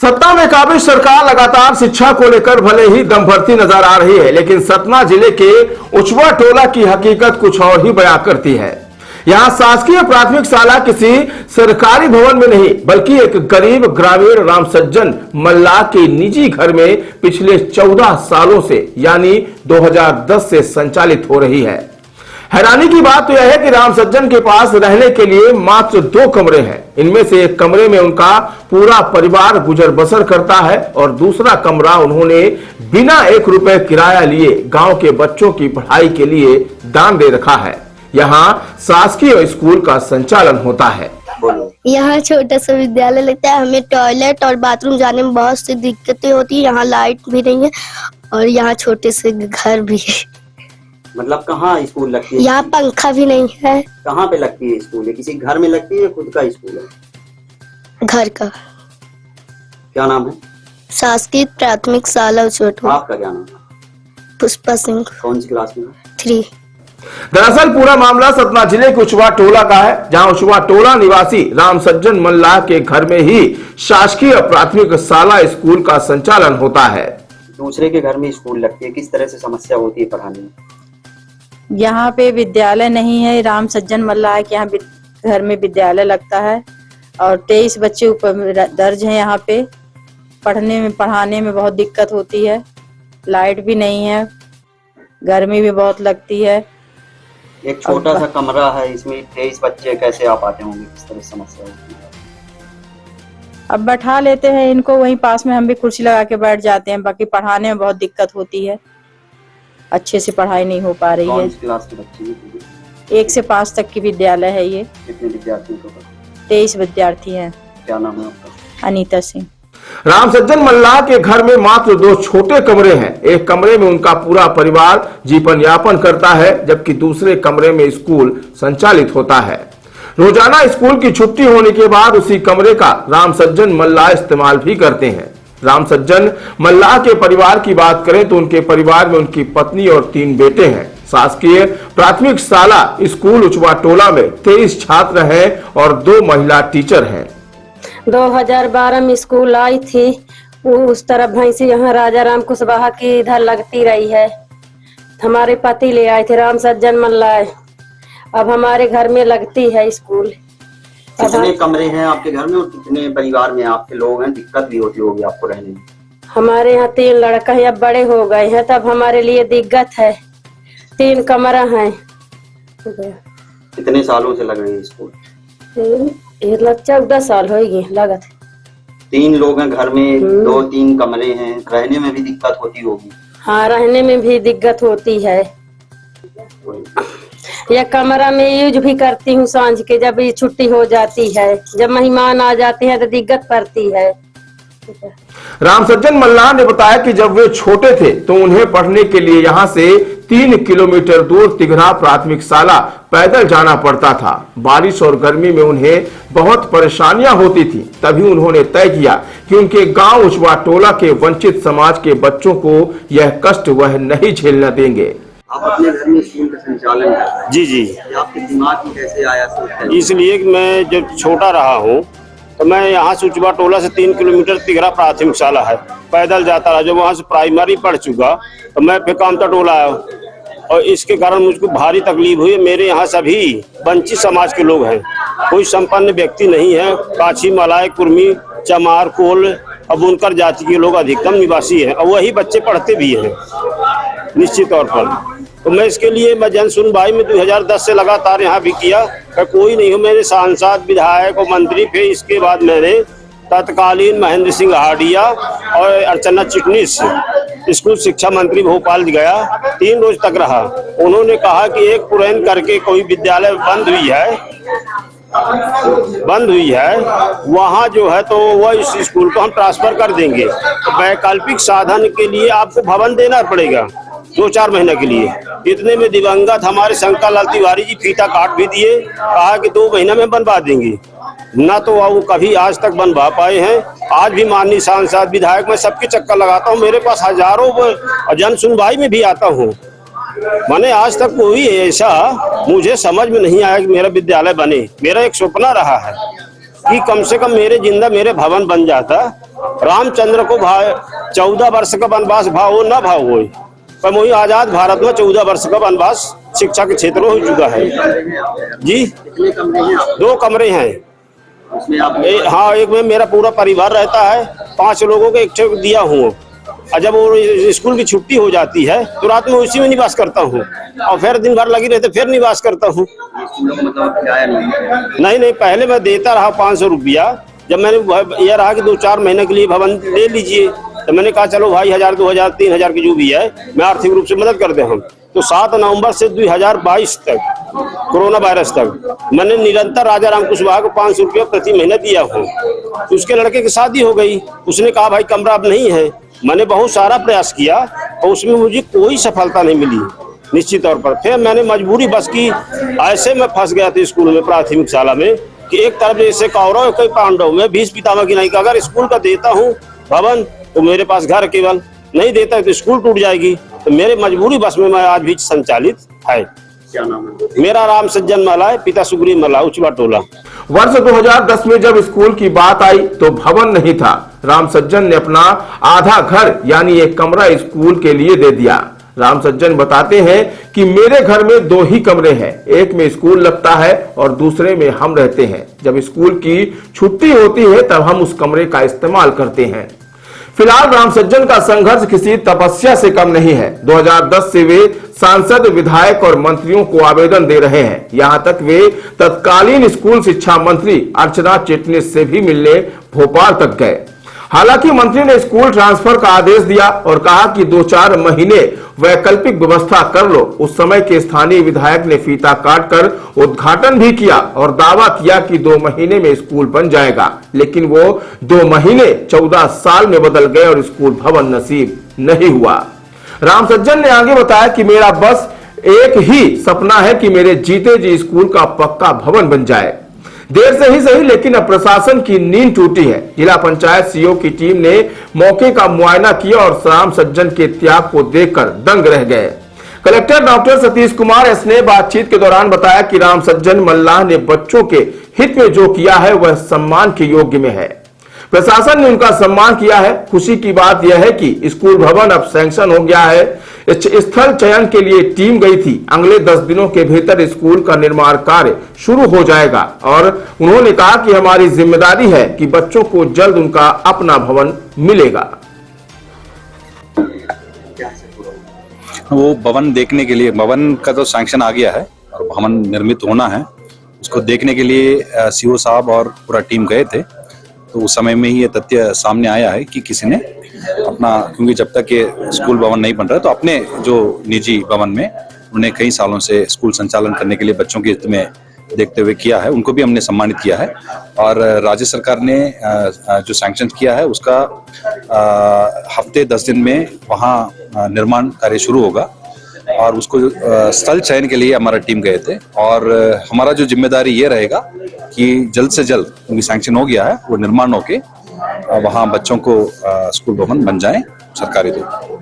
सत्ता में काबिज सरकार लगातार शिक्षा को लेकर भले ही दम भरती नजर आ रही है, लेकिन सतना जिले के उचवा टोला की हकीकत कुछ और ही बयां करती है। यहाँ शासकीय प्राथमिक शाला किसी सरकारी भवन में नहीं बल्कि एक गरीब ग्रामीण रामसज्जन मल्लाह के निजी घर में पिछले 14 सालों से यानी 2010 से संचालित हो रही है। हैरानी की बात तो यह है कि रामसज्जन के पास रहने के लिए मात्र 2 कमरे हैं। इनमें से एक कमरे में उनका पूरा परिवार गुजर बसर करता है और दूसरा कमरा उन्होंने बिना 1 रुपए किराया लिए गांव के बच्चों की पढ़ाई के लिए दान दे रखा है। यहाँ शासकीय स्कूल का संचालन होता है। यहाँ छोटा सा विद्यालय लगता है। हमें टॉयलेट और बाथरूम जाने में बहुत सी दिक्कतें होती है। यहाँ लाइट भी नहीं है और यहाँ छोटे से घर भी है। मतलब कहाँ स्कूल लगती है? यहाँ पंखा भी नहीं है। कहाँ पे लगती है स्कूल? है किसी घर में लगती है? खुद का स्कूल है? घर का। क्या नाम है? शासकीय प्राथमिक शाला उचवा। आपका क्या नाम है? पुष्पा सिंह। कौन सी क्लास में? 3। दरअसल पूरा मामला सतना जिले के उचवा टोला का है, जहां उचवा टोला निवासी रामसज्जन मल्लाह के घर में ही शासकीय प्राथमिक शाला स्कूल का संचालन होता है। दूसरे के घर में स्कूल लगती है, किस तरह से समस्या होती है पढ़ाने में? यहाँ पे विद्यालय नहीं है। रामसज्जन मल्लाह के यहाँ घर में विद्यालय लगता है और 23 बच्चे ऊपर दर्ज हैं। यहाँ पे पढ़ाने में बहुत दिक्कत होती है। लाइट भी नहीं है, गर्मी भी बहुत लगती है। एक छोटा सा कमरा है, इसमें 23 बच्चे कैसे आ पाते होंगे? किस तरह समस्या होती है? अब बैठा लेते हैं इनको वहीं पास में, हम भी कुर्सी लगा के बैठ जाते हैं। बाकी पढ़ाने में बहुत दिक्कत होती है, अच्छे से पढ़ाई नहीं हो पा रही है। कौन सी क्लास के बच्चे हैं? 1 से 5 तक की विद्यालय है ये। कितने विद्यार्थी को? 23 विद्यार्थी हैं। क्या नाम है आपका? अनीता सिंह। रामसज्जन मल्लाह के घर में मात्र 2 छोटे कमरे हैं। एक कमरे में उनका पूरा परिवार जीवन यापन करता है, जबकि दूसरे कमरे में स्कूल संचालित होता है। रोजाना स्कूल की छुट्टी होने के बाद उसी कमरे का रामसज्जन मल्लाह इस्तेमाल भी करते हैं। रामसज्जन मल्लाह के परिवार की बात करें तो उनके परिवार में उनकी पत्नी और 3 बेटे हैं। शासकीय प्राथमिक शाला स्कूल उचवा टोला में 23 छात्र हैं और 2 महिला टीचर हैं। 2012 में स्कूल आई थी, वो उस तरफ भैंसी यहाँ राजा राम कुशवाहा की इधर लगती रही है। हमारे पति ले आए थे रामसज्जन मल्लाह। अब हमारे घर में लगती है स्कूल। कितने कमरे हैं आपके घर में और कितने परिवार में आपके लोग हैं? दिक्कत भी होती होगी आपको रहने में? हमारे यहाँ 3 लड़का है, अब बड़े हो गए हैं, तब हमारे लिए दिक्कत है। 3 कमरा है। कितने सालों से लग रही है स्कूल? 14 साल होगी लगत। 3 लोग हैं घर में, 2-3 कमरे हैं, रहने में भी दिक्कत होती होगी? हाँ, रहने में भी दिक्कत होती है। या कमरा में यूज भी करती हूँ सांझ के, जब ये छुट्टी हो जाती है। जब मेहमान आ जाते हैं तो दिक्कत पड़ती है। रामसज्जन मल्लाह ने बताया कि जब वे छोटे थे तो उन्हें पढ़ने के लिए यहाँ से 3 किलोमीटर दूर तिघरा प्राथमिक शाला पैदल जाना पड़ता था। बारिश और गर्मी में उन्हें बहुत परेशानियां होती थी। तभी उन्होंने तय किया कि उनके गांव उचवा टोला के वंचित समाज के बच्चों को यह कष्ट वह नहीं झेलना देंगे। आप अपने घर में स्कूल का संचालन कर रहे हैं? जी। आपके दिमाग में कैसे आया? इसलिए कि मैं जब छोटा रहा हूँ तो मैं यहाँ से उचवा टोला से 3 किलोमीटर तिघरा प्राथमिक शाला है, पैदल जाता रहा। जब वहाँ से प्राइमरी पढ़ चुका तो मैं फिर कामता टोला आया और इसके कारण मुझको भारी तकलीफ हुई। मेरे यहाँ सभी वंचित समाज के लोग हैं, कोई संपन्न व्यक्ति नहीं है। काछी, मलाई, कुर्मी, चमार, कोल और बुनकर जाति के लोग अधिकतम निवासी हैं और वही बच्चे पढ़ते भी हैं निश्चित तौर पर। तो मैं इसके लिए मैं जन सुनवाई में 2010 से लगातार यहाँ भी किया, कोई नहीं हो। मेरे सांसद, विधायक और मंत्री थे। इसके बाद मैंने तत्कालीन महेंद्र सिंह हाडिया और अर्चना चिटनीस स्कूल शिक्षा मंत्री भोपाल गया, 3 रोज तक रहा। उन्होंने कहा कि एक पुरैन करके कोई विद्यालय बंद हुई है वहाँ जो है तो वह इस स्कूल को हम ट्रांसफर कर देंगे। तो वैकल्पिक साधन के लिए आपको भवन देना पड़ेगा 2-4 महीने के लिए। इतने में दिवंगत हमारे शंकर लाल तिवारी जी फीता काट भी दिए, कहा कि 2 महीने में बनवा देंगे। न तो वो कभी आज तक बनवा पाए हैं। आज भी माननीय सांसद, विधायक, मैं सबके चक्कर लगाता हूँ। मेरे पास हजारों जन सुनवाई में भी आता हूँ। मैंने आज तक कोई ऐसा मुझे समझ में नहीं आया कि मेरा विद्यालय बने। मेरा एक सपना रहा है कि कम से कम मेरे जिंदा मेरे भवन बन जाता। रामचंद्र को 14 वर्ष का वनवास भाव न भाव हो, पर वही आजाद भारत में 14 वर्ष का वनवास शिक्षा के क्षेत्र में हो चुका है। जी, कितने कमरे हैं आप? 2 कमरे हैं। उसमें आप हाँ, एक में मेरा पूरा परिवार रहता है, 5 लोगों को एक ठेक दिया हूँ। और जब वो स्कूल की छुट्टी हो जाती है तो रात में उसी में निवास करता हूँ, और फिर दिन भर लगी रहते फिर निवास करता हूँ। स्कूलों को मतलब किराया नहीं, पहले मैं देता रहा 500 रुपया। जब मैंने यह रहा कि 2-4 महीने के लिए भवन ले लीजिए, तो मैंने कहा चलो भाई 1000, 2000, 3000 की जो भी है मैं आर्थिक रूप से मदद कर दे हम। तो 7 नवंबर से 2022 तक, कोरोना वायरस तक, मैंने निरंतर राजा राम कुशवाहा को 500 रुपया प्रति महीने दिया हूँ। तो उसके लड़के की शादी हो गई, उसने कहा भाई कमरा अब नहीं है। मैंने बहुत सारा प्रयास किया और उसमें मुझे कोई सफलता नहीं मिली निश्चित तौर पर। फिर मैंने मजबूरी बस की, ऐसे में फंस गया था स्कूल में, प्राथमिक शाला में, कि एक तरफ जैसे कौरव कई पांडव, मैं भीष्म पितामह की नहीं, अगर स्कूल का देता हूँ भवन तो मेरे पास घर केवल, नहीं देता तो स्कूल टूट जाएगी। तो मेरे मजबूरी बस में मैं आज भी संचालित है। क्या नाम है? मेरा राम सज्जन मल्लाह, पिता सुग्रीव मल्लाह, उचवा टोला। वर्ष 2010 में जब स्कूल की बात आई तो भवन नहीं था। राम सज्जन ने अपना आधा घर यानी एक कमरा स्कूल के लिए दे दिया। राम सज्जन बताते हैं कि मेरे घर में 2 ही कमरे हैं, एक में स्कूल लगता है और दूसरे में हम रहते हैं। जब स्कूल की छुट्टी होती है तब हम उस कमरे का इस्तेमाल करते हैं। फिलहाल राम सज्जन का संघर्ष किसी तपस्या से कम नहीं है। 2010 से वे सांसद, विधायक और मंत्रियों को आवेदन दे रहे हैं। यहां तक वे तत्कालीन स्कूल शिक्षा मंत्री अर्चना चिटनिस से भी मिलने भोपाल तक गए। हालांकि मंत्री ने स्कूल ट्रांसफर का आदेश दिया और कहा कि 2-4 महीने वैकल्पिक व्यवस्था कर लो। उस समय के स्थानीय विधायक ने फीता काटकर उद्घाटन भी किया और दावा किया कि 2 महीने में स्कूल बन जाएगा, लेकिन वो 2 महीने 14 साल में बदल गए और स्कूल भवन नसीब नहीं हुआ। राम सज्जन ने आगे बताया कि मेरा बस एक ही सपना है कि मेरे जीते जी स्कूल का पक्का भवन बन जाए। देर से ही सही, लेकिन अब प्रशासन की नींद टूटी है। जिला पंचायत सीईओ की टीम ने मौके का मुआयना किया और राम सज्जन के त्याग को देखकर दंग रह गए। Collector doctor Satish Kumar S ने बातचीत के दौरान बताया कि राम सज्जन मल्लाह ने बच्चों के हित में जो किया है वह सम्मान के योग्य में है। प्रशासन ने उनका सम्मान किया है। खुशी की बात यह है कि स्कूल भवन अब सैंक्शन हो गया है। स्थल चयन के लिए टीम गई थी। अगले 10 दिनों के भीतर स्कूल का निर्माण कार्य शुरू हो जाएगा और उन्होंने कहा कि हमारी जिम्मेदारी है कि बच्चों को जल्द उनका अपना भवन मिलेगा। वो भवन देखने के लिए, भवन का तो सैंक्शन आ गया है और भवन निर्मित होना है, उसको देखने के लिए सीओ साहब और पूरा टीम गए थे। तो उस समय में ही ये तथ्य सामने आया है कि किसी ने अपना, क्योंकि जब तक ये स्कूल भवन नहीं बन रहा तो अपने जो निजी भवन में उन्हें कई सालों से स्कूल संचालन करने के लिए बच्चों के हित में देखते हुए किया है, उनको भी हमने सम्मानित किया है। और राज्य सरकार ने जो सैंक्शन किया है उसका हफ्ते 10 दिन में वहाँ निर्माण कार्य शुरू होगा और उसको स्थल चयन के लिए हमारा टीम गए थे। और हमारा जो जिम्मेदारी ये रहेगा कि जल्द से जल्द, क्योंकि सैंक्शन हो गया है, वो निर्माण होके वहाँ बच्चों को स्कूल भवन बन जाए सरकारी तौर पर।